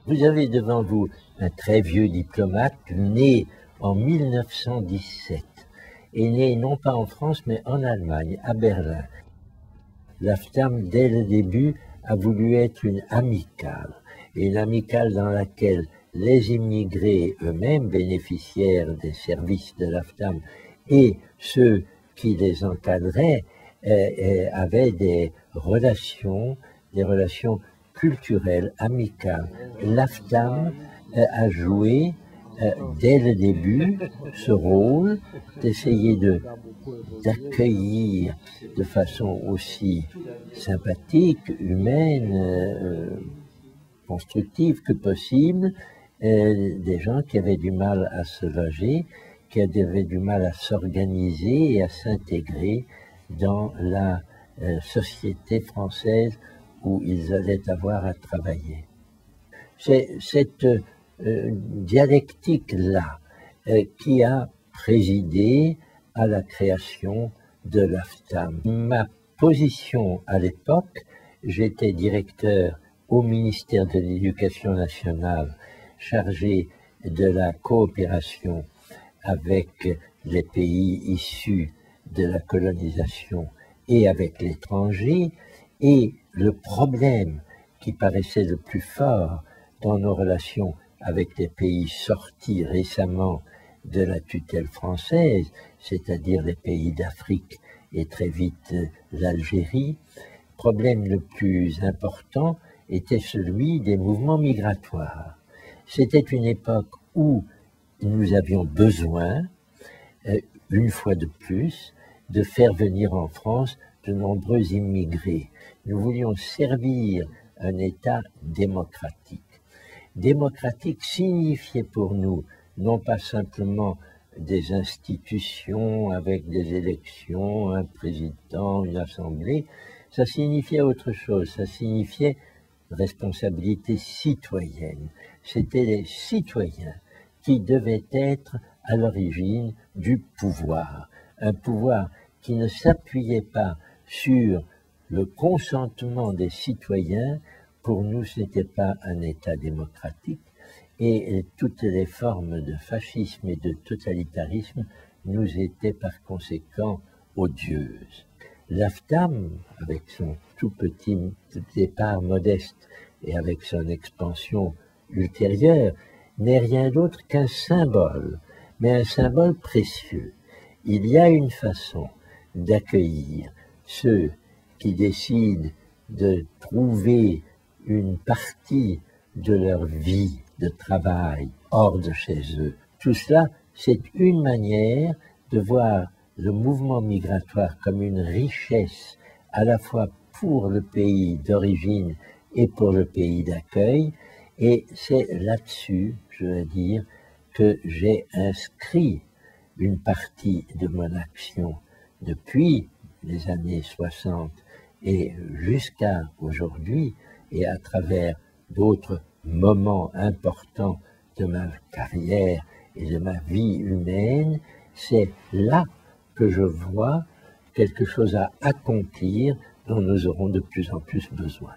Vous avez devant vous un très vieux diplomate né en 1917 et né non pas en France mais en Allemagne, à Berlin. L'AFTAM, dès le début, a voulu être une amicale dans laquelle les immigrés eux-mêmes, bénéficiaires des services de l'AFTAM, et ceux qui les encadraient avaient des relations culturelles, amicales. L'AFTAM a joué dès le début ce rôle d'essayer d'accueillir de façon aussi sympathique, humaine, constructive que possible des gens qui avaient du mal à se loger, qui avaient du mal à s'organiser et à s'intégrer dans la société française où ils allaient avoir à travailler. C'est cette dialectique-là qui a présidé à la création de l'AFTAM. Ma position à l'époque, j'étais directeur au ministère de l'Éducation nationale, chargé de la coopération avec les pays issus de la colonisation et avec l'étranger, et le problème qui paraissait le plus fort dans nos relations avec les pays sortis récemment de la tutelle française, c'est-à-dire les pays d'Afrique et très vite l'Algérie, le problème le plus important était celui des mouvements migratoires. C'était une époque où nous avions besoin, une fois de plus, de faire venir en France de nombreux immigrés. Nous voulions servir un État démocratique. Démocratique signifiait pour nous non pas simplement des institutions avec des élections, un président, une assemblée, ça signifiait autre chose, ça signifiait responsabilité citoyenne. C'était les citoyens qui devaient être à l'origine du pouvoir, un pouvoir qui ne s'appuyait pas sur le consentement des citoyens. Pour nous, ce n'était pas un État démocratique, et toutes les formes de fascisme et de totalitarisme nous étaient par conséquent odieuses. L'AFTAM, avec son tout petit départ modeste et avec son expansion ultérieure, n'est rien d'autre qu'un symbole, mais un symbole précieux. Il y a une façon d'accueillir ceux qui décident de trouver une partie de leur vie de travail hors de chez eux. Tout cela, c'est une manière de voir le mouvement migratoire comme une richesse à la fois pour le pays d'origine et pour le pays d'accueil, et c'est là-dessus, je veux dire, que j'ai inscrit une partie de mon action depuis les années 60 et jusqu'à aujourd'hui, et à travers d'autres moments importants de ma carrière et de ma vie humaine, c'est là que je vois quelque chose à accomplir dont nous aurons de plus en plus besoin.